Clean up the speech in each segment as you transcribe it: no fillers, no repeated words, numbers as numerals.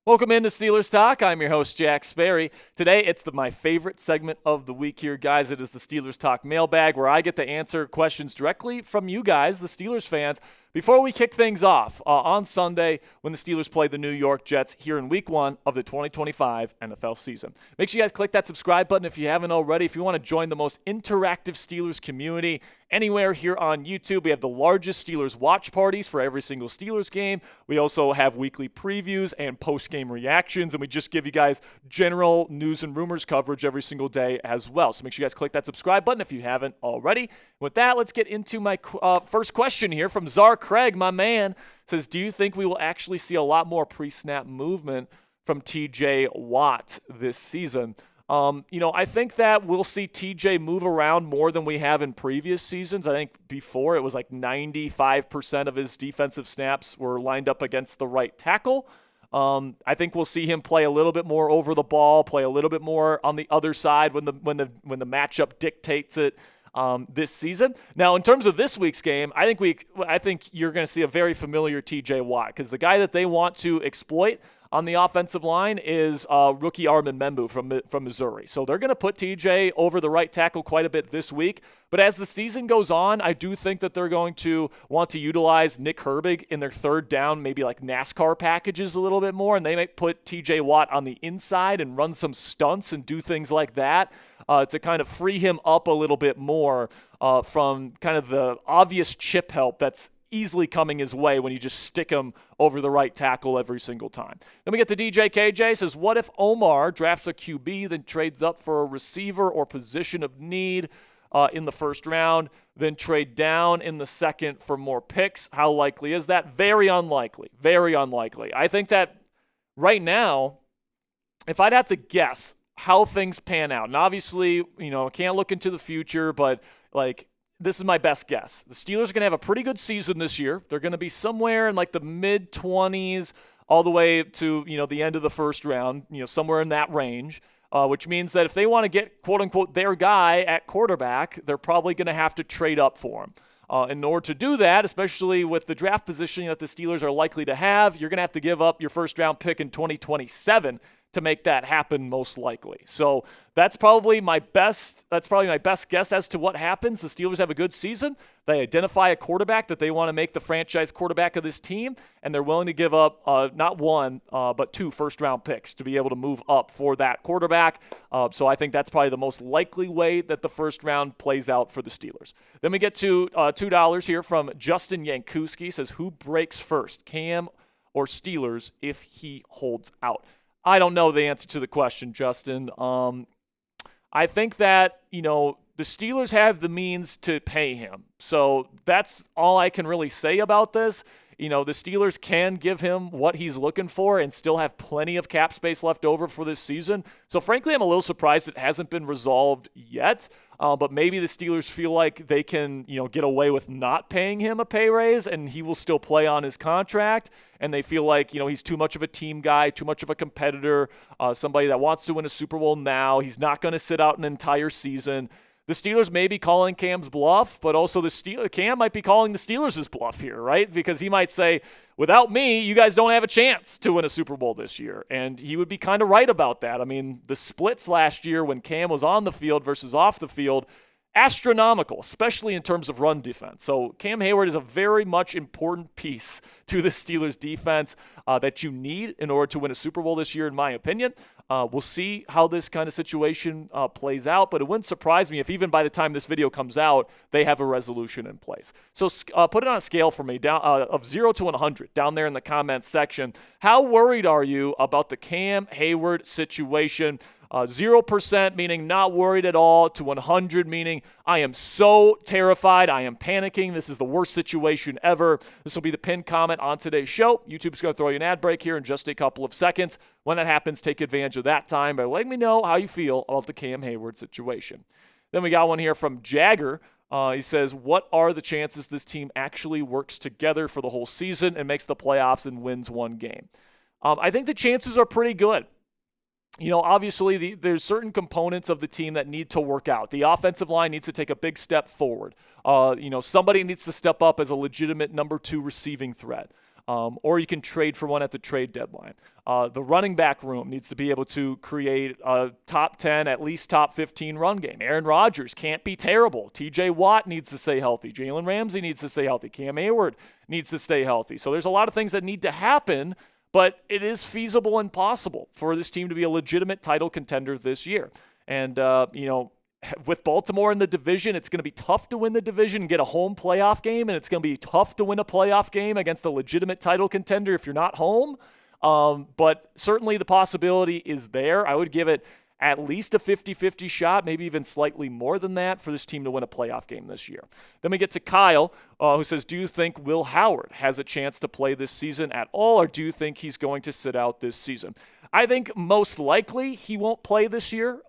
Welcome into Steelers Talk. I'm your host, Jack Sperry. Today, it's my favorite segment of the week here, guys. It is the Steelers Talk mailbag, where I get to answer questions directly from you guys, the Steelers fans, before we kick things off on Sunday when the Steelers play the New York Jets here in Week 1 of the 2025 NFL season. Make sure you guys click that subscribe button if you haven't already. If you want to join the most interactive Steelers community anywhere here on YouTube, we have the largest Steelers watch parties for every single Steelers game. We also have weekly previews and post-game reactions, and we just give you guys general news and rumors coverage every single day as well. So make sure you guys click that subscribe button if you haven't already. With that, let's get into my first question here from Czar Craig, my man. Says, do you think we will actually see a lot more pre-snap movement from TJ Watt this season? I think that we'll see TJ move around more than we have in previous seasons. I think before it was like 95% of his defensive snaps were lined up against the right tackle. I think we'll see him play a little bit more over the ball, play a little bit more on the other side when the matchup dictates it. This season. Now, in terms of this week's game, I think you're going to see a very familiar TJ Watt, because the guy that they want to exploit on the offensive line is rookie Armin Membu from Missouri. So they're going to put TJ over the right tackle quite a bit this week. But as the season goes on, I do think that they're going to want to utilize Nick Herbig in their third down, maybe like NASCAR packages a little bit more, and they might put TJ Watt on the inside and run some stunts and do things like that to kind of free him up a little bit more from kind of the obvious chip help that's easily coming his way when you just stick him over the right tackle every single time. Then we get to DJ KJ. Says, what if Omar drafts a QB, then trades up for a receiver or position of need in the first round, then trade down in the second for more picks? How likely is that? Very unlikely. Very unlikely. I think that right now, if I'd have to guess how things pan out, and obviously, I can't look into the future, but this is my best guess. The Steelers are going to have a pretty good season this year. They're going to be somewhere in like the mid-20s all the way to, the end of the first round, somewhere in that range, which means that if they want to get, quote-unquote, their guy at quarterback, they're probably going to have to trade up for him. In order to do that, especially with the draft positioning that the Steelers are likely to have, you're going to have to give up your first-round pick in 2027 to make that happen, most likely. So that's probably my best guess as to what happens. The Steelers have a good season. They identify a quarterback that they want to make the franchise quarterback of this team, and they're willing to give up not one, but 2 first-round picks to be able to move up for that quarterback. So I think that's probably the most likely way that the first round plays out for the Steelers. Then we get to $2 here from Justin Yankuski. Says, who breaks first, Cam or Steelers, if he holds out? I don't know the answer to the question, Justin. I think that, the Steelers have the means to pay him. So that's all I can really say about this. The Steelers can give him what he's looking for and still have plenty of cap space left over for this season. So frankly, I'm a little surprised it hasn't been resolved yet. But maybe the Steelers feel like they can, get away with not paying him a pay raise and he will still play on his contract. And they feel like, he's too much of a team guy, too much of a competitor, somebody that wants to win a Super Bowl now. He's not going to sit out an entire season. The Steelers may be calling Cam's bluff, but also Cam might be calling the Steelers' bluff here, right? Because he might say, without me, you guys don't have a chance to win a Super Bowl this year. And he would be kind of right about that. I mean, the splits last year when Cam was on the field versus off the field, astronomical, especially in terms of run defense. So Cam Heyward is a very much important piece to the Steelers defense that you need in order to win a Super Bowl this year, in my opinion. We'll see how this kind of situation plays out, but it wouldn't surprise me if even by the time this video comes out, they have a resolution in place. So put it on a scale for me, down of 0 to 100, down there in the comments section. How worried are you about the Cam Heyward situation? 0% meaning not worried at all, to 100 meaning I am so terrified, I am panicking, this is the worst situation ever. This will be the pinned comment on today's show. YouTube's going to throw you an ad break here in just a couple of seconds. When that happens, take advantage of that time by letting me know how you feel about the Cam Heyward situation. Then we got one here from Jagger. He says, what are the chances this team actually works together for the whole season and makes the playoffs and wins one game? I think the chances are pretty good. Obviously, there's certain components of the team that need to work out. The offensive line needs to take a big step forward. Somebody needs to step up as a legitimate number 2 receiving threat. or you can trade for one at the trade deadline. The running back room needs to be able to create a top 10, at least top 15 run game. Aaron Rodgers can't be terrible. TJ Watt needs to stay healthy. Jalen Ramsey needs to stay healthy. Cam Heyward needs to stay healthy. So there's a lot of things that need to happen, but it is feasible and possible for this team to be a legitimate title contender this year. And, with Baltimore in the division, it's going to be tough to win the division and get a home playoff game, and it's going to be tough to win a playoff game against a legitimate title contender if you're not home. But certainly the possibility is there. I would give it at least a 50-50 shot, maybe even slightly more than that, for this team to win a playoff game this year. Then we get to Kyle, who says, do you think Will Howard has a chance to play this season at all, or do you think he's going to sit out this season? I think most likely he won't play this year.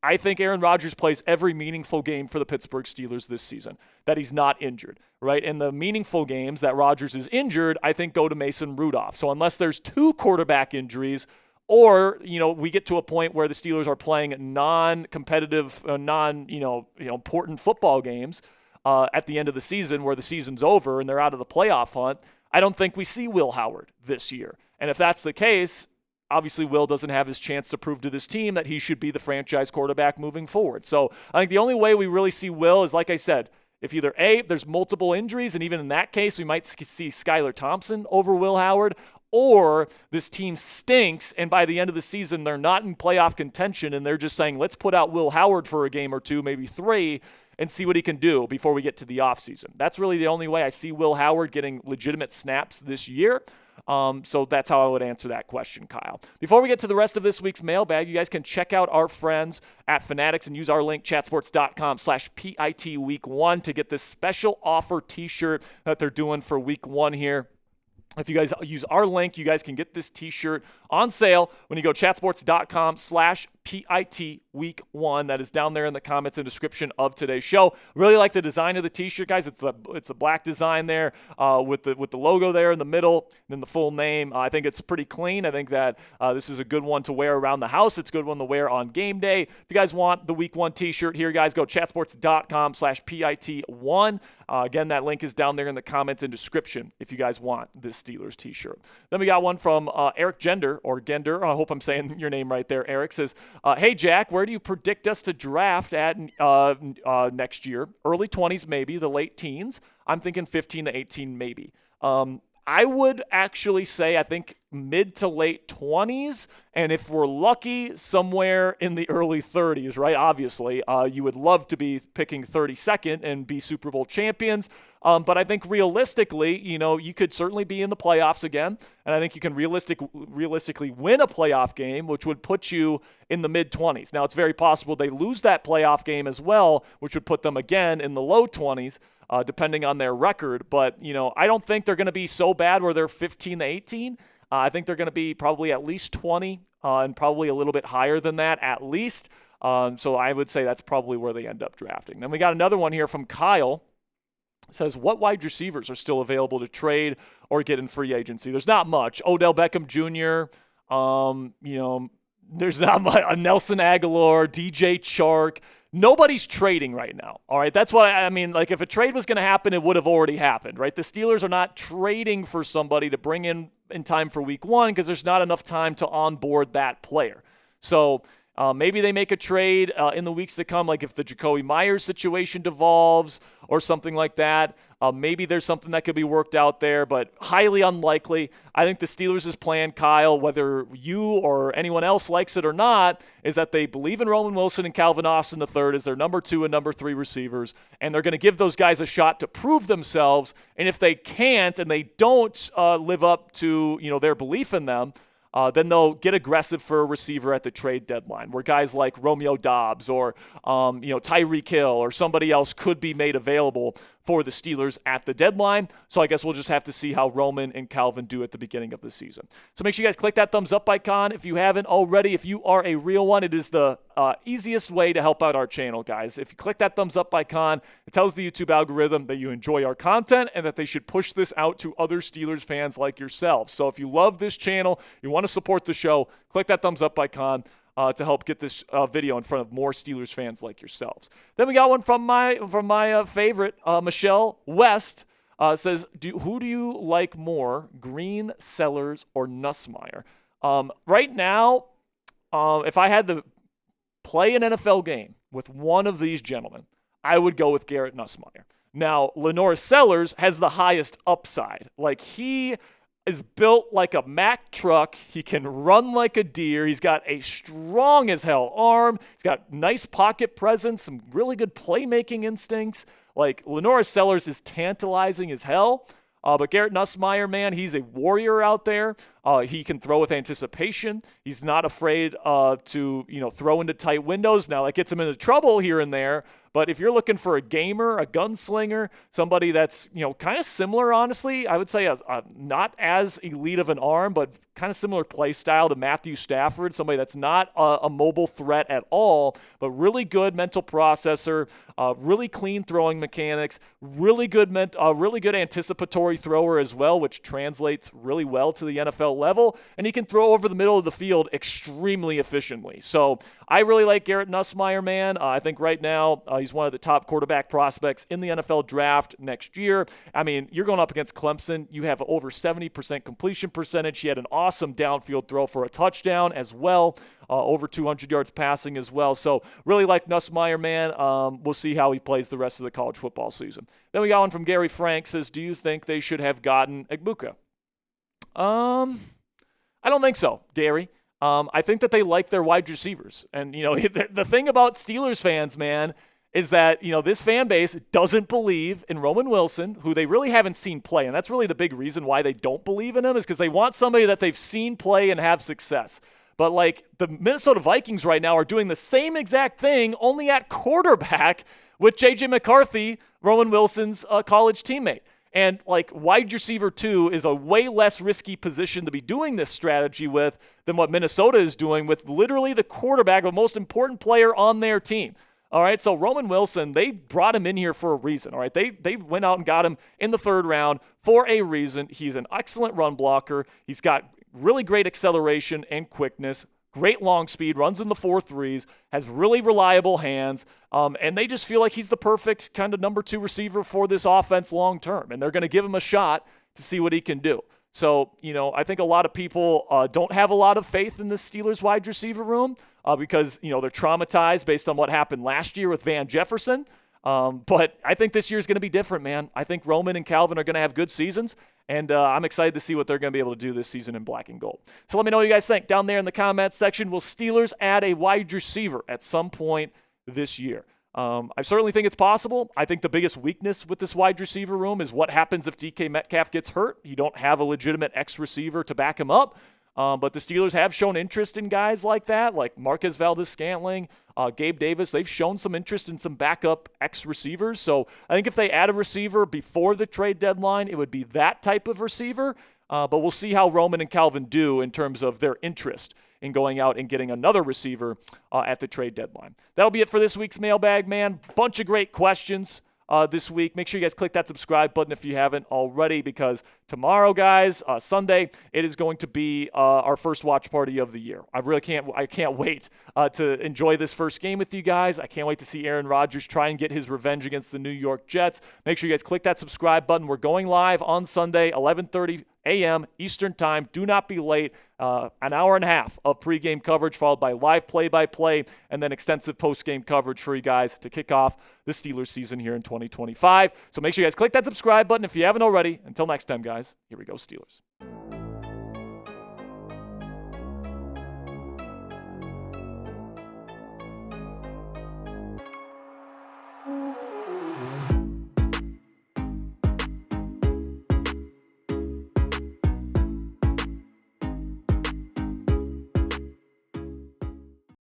I think Aaron Rodgers plays every meaningful game for the Pittsburgh Steelers this season, that he's not injured, right? And the meaningful games that Rodgers is injured, I think, go to Mason Rudolph. So unless there's 2 quarterback injuries, or, we get to a point where the Steelers are playing non-competitive, important football games at the end of the season where the season's over and they're out of the playoff hunt, I don't think we see Will Howard this year. And if that's the case, obviously Will doesn't have his chance to prove to this team that he should be the franchise quarterback moving forward. So I think the only way we really see Will is, like I said, if either A, there's multiple injuries, and even in that case, we might see Skylar Thompson over Will Howard, or this team stinks, and by the end of the season, they're not in playoff contention, and they're just saying, let's put out Will Howard for a game or 2, maybe 3, and see what he can do before we get to the offseason. That's really the only way I see Will Howard getting legitimate snaps this year. So that's how I would answer that question, Kyle. Before we get to the rest of this week's mailbag, you guys can check out our friends at Fanatics and use our link, chatsports.com/PIT Week 1, to get this special offer t-shirt that they're doing for Week 1 here. If you guys use our link, you guys can get this t-shirt on sale when you go chatsports.com/PIT Week 1. That is down there in the comments and description of today's show. Really like the design of the t-shirt, guys. It's the black design there with the logo there in the middle, and then the full name. I think it's pretty clean. I think that this is a good one to wear around the house. It's a good one to wear on game day. If you guys want the Week 1 t-shirt here, guys, go chatsports.com/PIT1. Again, that link is down there in the comments and description if you guys want this Steelers t-shirt. Then we got one from Eric Gender, or Gender. I hope I'm saying your name right there. Eric says, hey, Jack, where do you predict us to draft at next year? Early 20s, maybe. The late teens. I'm thinking 15 to 18, maybe. I would actually say, I think, mid to late 20s, and if we're lucky, somewhere in the early 30s, right? Obviously, you would love to be picking 32nd and be Super Bowl champions, but I think realistically, you could certainly be in the playoffs again, and I think you can realistically win a playoff game, which would put you in the mid-20s. Now, it's very possible they lose that playoff game as well, which would put them again in the low 20s. Depending on their record. But, I don't think they're going to be so bad where they're 15 to 18. I think they're going to be probably at least 20 and probably a little bit higher than that at least. So I would say that's probably where they end up drafting. Then we got another one here from Kyle. It says, what wide receivers are still available to trade or get in free agency? There's not much. Odell Beckham Jr., there's not much. Nelson Aguilar, DJ Chark. Nobody's trading right now, all right? That's what I mean. Like, if a trade was going to happen, it would have already happened, right? The Steelers are not trading for somebody to bring in time for Week 1 because there's not enough time to onboard that player. So maybe they make a trade in the weeks to come, like if the Jacoby Myers situation devolves or something like that. Maybe there's something that could be worked out there, but highly unlikely. I think the Steelers' plan, Kyle, whether you or anyone else likes it or not, is that they believe in Roman Wilson and Calvin Austin III as their number 2 and number 3 receivers, and they're going to give those guys a shot to prove themselves. And if they can't and they don't live up to their belief in them, then they'll get aggressive for a receiver at the trade deadline, where guys like Romeo Doubs or Tyreek Hill or somebody else could be made available for the Steelers at the deadline. So I guess we'll just have to see how Roman and Calvin do at the beginning of the season. So make sure you guys click that thumbs up icon if you haven't already. If you are a real one, it is the easiest way to help out our channel, guys. If you click that thumbs up icon, it tells the YouTube algorithm that you enjoy our content and that they should push this out to other Steelers fans like yourselves. So if you love this channel, you want to support the show, click that thumbs up icon to help get this video in front of more Steelers fans like yourselves. Then we got one from my favorite, Michelle West. says, who do you like more, Green, Sellers, or Nussmeier? Right now, if I had to play an NFL game with one of these gentlemen, I would go with Garrett Nussmeier. Now, Lenore Sellers has the highest upside. Like, he is built like a Mack truck. He can run like a deer. He's got a strong as hell arm. He's got nice pocket presence, some really good playmaking instincts. Like, Lenore Sellers is tantalizing as hell. But Garrett Nussmeier, man, he's a warrior out there. He can throw with anticipation. He's not afraid to, throw into tight windows. Now, that gets him into trouble here and there. But if you're looking for a gamer, a gunslinger, somebody that's, kind of similar, honestly, I would say not as elite of an arm, but kind of similar play style to Matthew Stafford, somebody that's not a mobile threat at all, but really good mental processor, really clean throwing mechanics, really good anticipatory thrower as well, which translates really well to the NFL level, and he can throw over the middle of the field extremely efficiently. So I really like Garrett Nussmeier, man. I think right now he's one of the top quarterback prospects in the NFL draft next year. I mean, you're going up against Clemson. You have over 70% completion percentage. He had an awesome downfield throw for a touchdown as well, over 200 yards passing as well. So really like Nussmeier, man. We'll see how he plays the rest of the college football season. Then we got one from Gary Frank, says, do you think they should have gotten Egbuka? I don't think so, Gary. I think that they like their wide receivers. And, the thing about Steelers fans, man, is that, this fan base doesn't believe in Roman Wilson, who they really haven't seen play. And that's really the big reason why they don't believe in him, is because they want somebody that they've seen play and have success. But, the Minnesota Vikings right now are doing the same exact thing, only at quarterback with J.J. McCarthy, Roman Wilson's college teammate. And, wide receiver 2 is a way less risky position to be doing this strategy with than what Minnesota is doing with literally the quarterback, the most important player on their team. All right, so Roman Wilson, they brought him in here for a reason, all right? They went out and got him in the third round for a reason. He's an excellent run blocker. He's got really great acceleration and quickness, great long speed, runs in the 4.3s, has really reliable hands, and they just feel like he's the perfect kind of number 2 receiver for this offense long term, and they're going to give him a shot to see what he can do. So, I think a lot of people don't have a lot of faith in the Steelers wide receiver room because, they're traumatized based on what happened last year with Van Jefferson. But I think this year's going to be different, man. I think Roman and Calvin are going to have good seasons, and I'm excited to see what they're going to be able to do this season in black and gold. So let me know what you guys think down there in the comments section. Will Steelers add a wide receiver at some point this year? I certainly think it's possible. I think the biggest weakness with this wide receiver room is what happens if DK Metcalf gets hurt. You don't have a legitimate X-receiver to back him up. But the Steelers have shown interest in guys like that, like Marquez Valdes-Scantling, Gabe Davis. They've shown some interest in some backup X-receivers. So I think if they add a receiver before the trade deadline, it would be that type of receiver. But we'll see how Roman and Calvin do in terms of their interest in going out and getting another receiver at the trade deadline. That'll be it for this week's mailbag, man. Bunch of great questions this week. Make sure you guys click that subscribe button if you haven't already, because tomorrow, guys, Sunday, it is going to be our first watch party of the year. I can't wait to enjoy this first game with you guys. I can't wait to see Aaron Rodgers try and get his revenge against the New York Jets. Make sure you guys click that subscribe button. We're going live on Sunday, 11:30 a.m. Eastern Time. Do not be late. An hour and a half of pregame coverage followed by live play-by-play and then extensive postgame coverage for you guys to kick off the Steelers season here in 2025. So make sure you guys click that subscribe button if you haven't already. Until next time, guys, here we go, Steelers.